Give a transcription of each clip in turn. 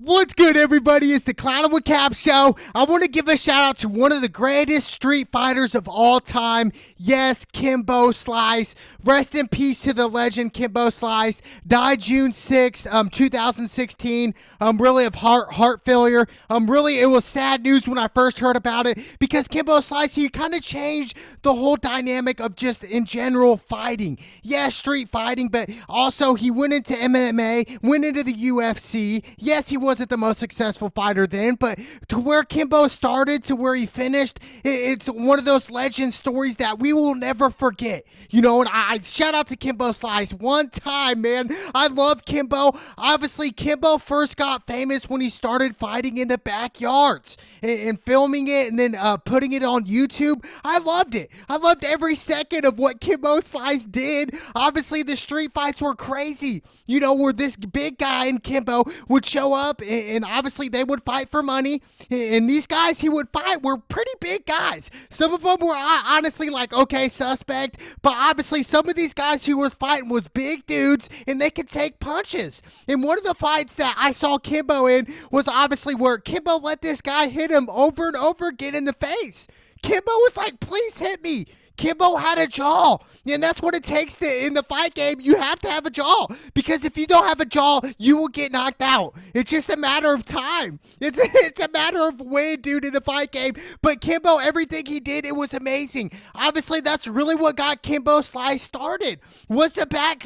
What's good, everybody? It's the Clown with Cap Show. I want to give a shout out to one of the greatest street fighters of all time. Yes, Kimbo Slice. Rest in peace to the legend Kimbo Slice. Died June 6th, 2016. Really of heart failure. Really, it was sad news when I first heard about it because Kimbo Slice, he kind of changed the whole dynamic of just in general fighting. Yes, street fighting, but also he went into MMA, went into the UFC. Yes, he wasn't the most successful fighter then, but to where Kimbo started to where he finished, it's one of those legend stories that we will never forget. You know, and I shout out to Kimbo Slice one time, man. I love Kimbo. Obviously, Kimbo first got famous when he started fighting in the backyards and filming it and then putting it on YouTube. I loved it. I loved every second of what Kimbo Slice did. Obviously, the street fights were crazy. You know, where this big guy in Kimbo would show up and obviously they would fight for money. And these guys he would fight were pretty big guys. Some of them were honestly like, okay, suspect. But obviously some of these guys who was fighting was big dudes and they could take punches. And one of the fights that I saw Kimbo in was obviously where Kimbo let this guy hit him over and over again in the face. Kimbo was like, please hit me. Kimbo had a jaw, and that's what it takes in the fight game. You have to have a jaw, because if you don't have a jaw, you will get knocked out. It's just a matter of time. It's a matter of when, dude, in the fight game. But Kimbo, everything he did, it was amazing. Obviously, that's really what got Kimbo Slice started, was the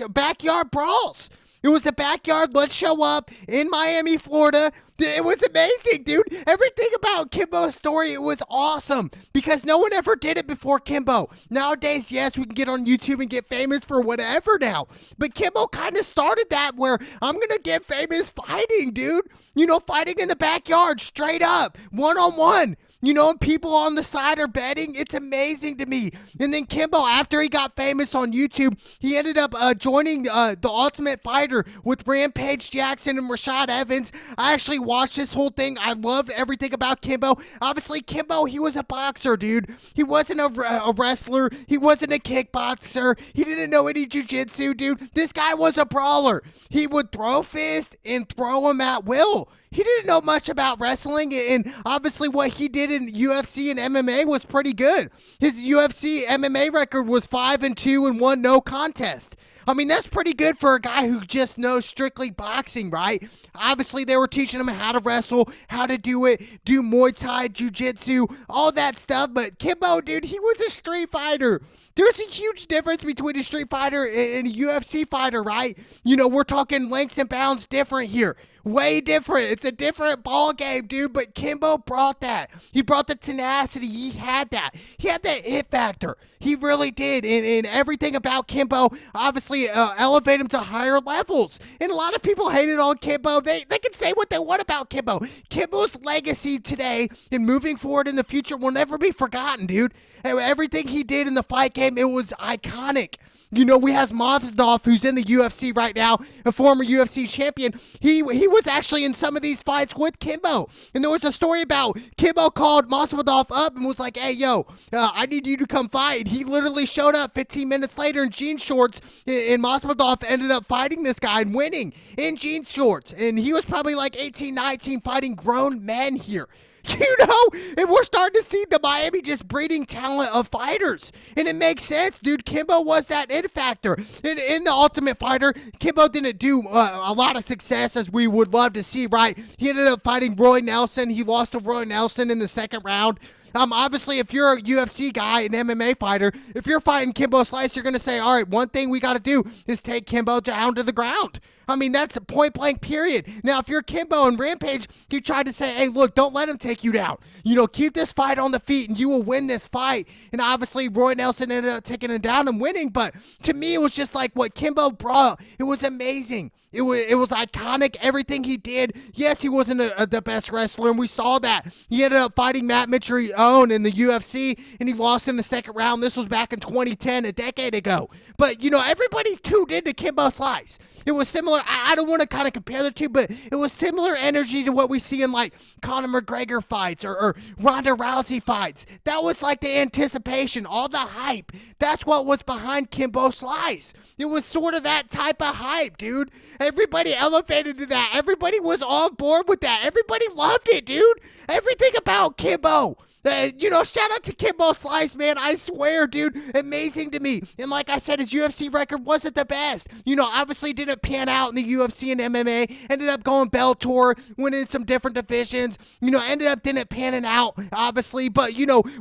backyard brawls. It was a backyard, let's show up in Miami, Florida. It was amazing, dude. Everything about Kimbo's story, it was awesome because no one ever did it before Kimbo. Nowadays, yes, we can get on YouTube and get famous for whatever now. But Kimbo kind of started that where I'm going to get famous fighting, dude. You know, fighting in the backyard, straight up, one-on-one. You know, people on the side are betting. It's amazing to me. And then Kimbo, after he got famous on YouTube, he ended up joining the Ultimate Fighter with Rampage Jackson and Rashad Evans. I actually watched this whole thing. I loved everything about Kimbo. Obviously, Kimbo, he was a boxer, dude. He wasn't a wrestler. He wasn't a kickboxer. He didn't know any jiu-jitsu, dude. This guy was a brawler. He would throw fists and throw them at will. He didn't know much about wrestling, and obviously what he did in UFC and MMA was pretty good. His UFC MMA record was 5-2 and 1 no contest. I mean, that's pretty good for a guy who just knows strictly boxing, right? Obviously, they were teaching him how to wrestle, how to do it, do Muay Thai, Jiu-Jitsu, all that stuff. But Kimbo, dude, he was a street fighter. There's a huge difference between a street fighter and a UFC fighter, right? You know, we're talking lengths and bounds different here. Way different. It's a different ball game, dude. But Kimbo brought that. He brought the tenacity. He had that. He had that it factor. He really did. And everything about Kimbo obviously elevated him to higher levels. And a lot of people hated on Kimbo. They can say what they want about Kimbo. Kimbo's legacy today and moving forward in the future will never be forgotten, dude. Everything he did in the fight game, it was iconic. You know, we have Masvidal, who's in the UFC right now, a former UFC champion. He was actually in some of these fights with Kimbo. And there was a story about Kimbo called Masvidal up and was like, hey, yo, I need you to come fight. He literally showed up 15 minutes later in jean shorts, and Masvidal ended up fighting this guy and winning in jean shorts. And he was probably like 18, 19, fighting grown men here. You know, and we're starting to see the Miami just breeding talent of fighters. And it makes sense, dude. Kimbo was that it factor. In the Ultimate Fighter, Kimbo didn't do a lot of success as we would love to see, right? He ended up fighting Roy Nelson. He lost to Roy Nelson in the second round. Obviously, if you're a UFC guy, an MMA fighter, if you're fighting Kimbo Slice, you're going to say, all right, one thing we got to do is take Kimbo down to the ground. I mean, that's a point blank period. Now, if you're Kimbo and Rampage, you try to say, hey, look, don't let him take you down. You know, keep this fight on the feet and you will win this fight. And obviously, Roy Nelson ended up taking him down and winning. But to me, it was just like what Kimbo brought. It was amazing. It was iconic, everything he did. Yes, he wasn't the best wrestler, and we saw that. He ended up fighting Matt Mitrione in the UFC, and he lost in the second round. This was back in 2010, a decade ago. But, you know, everybody tuned into Kimbo Slice. It was similar. I don't want to kind of compare the two, but it was similar energy to what we see in like Conor McGregor fights or Ronda Rousey fights. That was like the anticipation, all the hype. That's what was behind Kimbo Slice. It was sort of that type of hype, dude. Everybody elevated to that. Everybody was on board with that. Everybody loved it, dude. Everything about Kimbo. Shout out to Kimbo Slice, man. I swear, dude, amazing to me. And like I said, his UFC record wasn't the best. Obviously didn't pan out in the UFC and MMA. Ended up going Bellator, winning some different divisions. Ended up didn't panning out, obviously. But,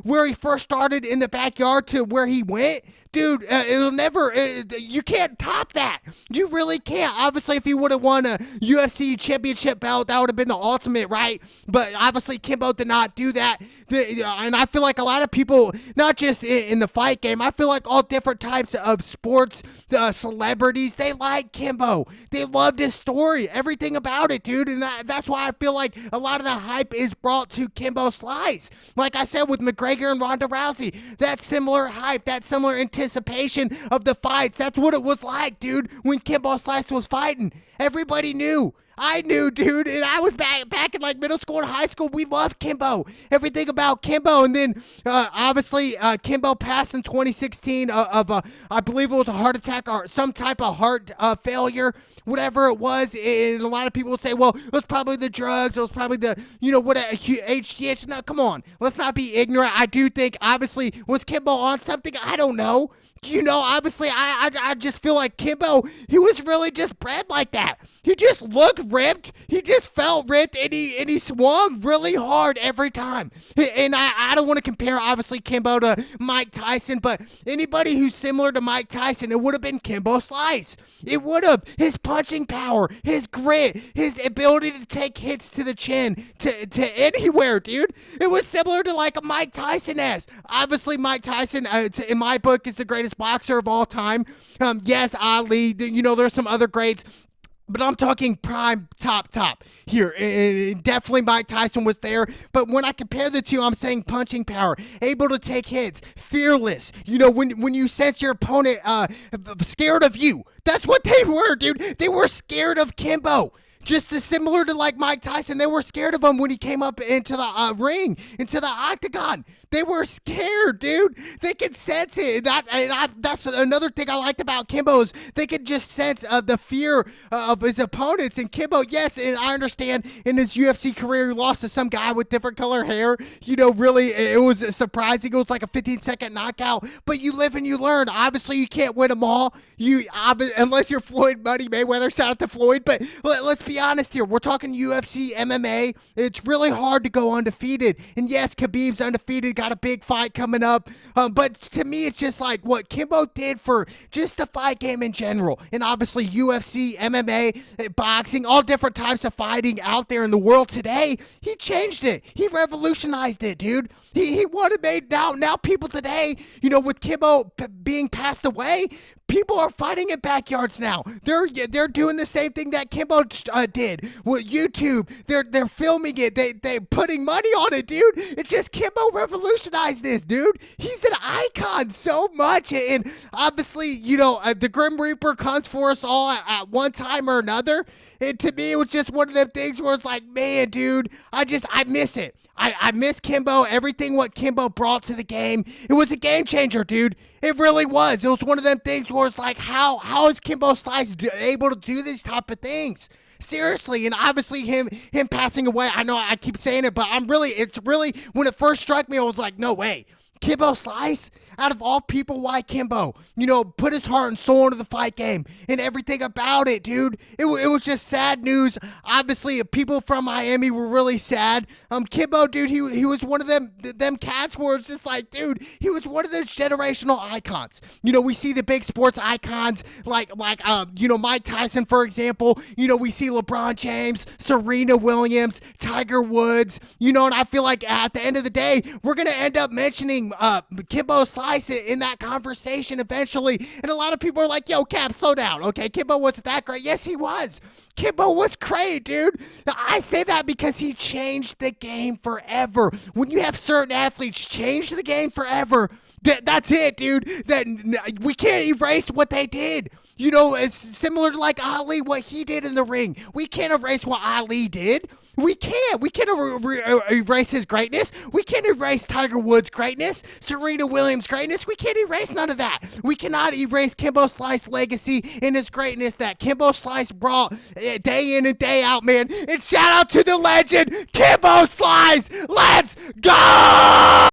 where he first started in the backyard to where he went, dude, you can't top that. You really can't. Obviously, if he would have won a UFC championship belt, that would have been the ultimate, right? But obviously, Kimbo did not do that. And I feel like a lot of people, not just in the fight game, I feel like all different types of sports celebrities, they like Kimbo. They loved his story, everything about it, dude. And that's why I feel like a lot of the hype is brought to Kimbo Slice. Like I said, with McGregor and Ronda Rousey, that similar hype, that similar anticipation of the fights. That's what it was like, dude, when Kimbo Slice was fighting. Everybody knew. I knew, dude, and I was back in like middle school and high school. We loved Kimbo, everything about Kimbo. And then obviously Kimbo passed in 2016 of I believe it was a heart attack or some type of heart failure, whatever it was. And a lot of people would say, well, it was probably the drugs, it was probably the HGH. No, come on, let's not be ignorant. I do think, obviously, was Kimbo on something? I don't know. Obviously, I just feel like Kimbo, he was really just bred like that. He just looked ripped. He just felt ripped, and he swung really hard every time. And I don't want to compare, obviously, Kimbo to Mike Tyson, but anybody who's similar to Mike Tyson, it would have been Kimbo Slice. It would have. His punching power, his grit, his ability to take hits to the chin, to anywhere, dude. It was similar to like a Mike Tyson-esque. Obviously, Mike Tyson, in my book, is the greatest boxer of all time. Yes, Ali, there's some other greats. But I'm talking prime top here. And definitely Mike Tyson was there. But when I compare the two, I'm saying punching power, able to take hits, fearless. When you sense your opponent scared of you, that's what they were, dude. They were scared of Kimbo. Just as similar to like Mike Tyson, they were scared of him when he came up into the ring, into the octagon. They were scared, dude. They could sense it. That's another thing I liked about Kimbo is they could just sense the fear of his opponents. And Kimbo, yes, and I understand in his UFC career he lost to some guy with different color hair. Really, it was surprising. It was like a 15-second knockout. But you live and you learn. Obviously, you can't win them all. Unless you're Floyd Money Mayweather. Shout out to Floyd. But let's be honest here. We're talking UFC, MMA. It's really hard to go undefeated. And yes, Khabib's undefeated. Got a big fight coming up. But to me, it's just like what Kimbo did for just the fight game in general. And obviously UFC, MMA, boxing, all different types of fighting out there in the world today. He changed it. He revolutionized it, dude. He would have made now people today, with Kimbo being passed away, people are fighting in backyards now. They're doing the same thing that Kimbo did with YouTube. They're filming it. They're putting money on it, dude. It's just Kimbo revolutionized this, dude. He's an icon so much, and obviously, the Grim Reaper comes for us all at one time or another. And to me, it was just one of them things where it's like, man, dude, I miss it. I miss Kimbo, everything what Kimbo brought to the game. It was a game changer, dude. It really was. It was one of them things where it's like, how is Kimbo Slice able to do these type of things? Seriously, and obviously him passing away, I know I keep saying it, but it's really, when it first struck me, I was like, no way. Kimbo Slice, out of all people, why Kimbo? Put his heart and soul into the fight game and everything about it, dude. It was just sad news. Obviously, people from Miami were really sad. Kimbo, dude, he was one of them cats where it's just like, dude, he was one of those generational icons. We see the big sports icons like Mike Tyson, for example. We see LeBron James, Serena Williams, Tiger Woods. And I feel like at the end of the day, we're gonna end up mentioning Kimbo Slice in that conversation eventually. And a lot of people are like, yo, Cap, slow down. Okay, Kimbo wasn't that great. Yes, he was. Kimbo was great, dude. I say that because he changed the game forever. When you have certain athletes change the game forever, that's it, dude. That we can't erase what they did. You know, it's similar to like Ali, what he did in the ring. We can't erase what Ali did. We can't. We can't erase his greatness. We can't erase Tiger Woods' greatness, Serena Williams' greatness. We can't erase none of that. We cannot erase Kimbo Slice's legacy and his greatness that Kimbo Slice brought day in and day out, man. And shout out to the legend, Kimbo Slice. Let's go!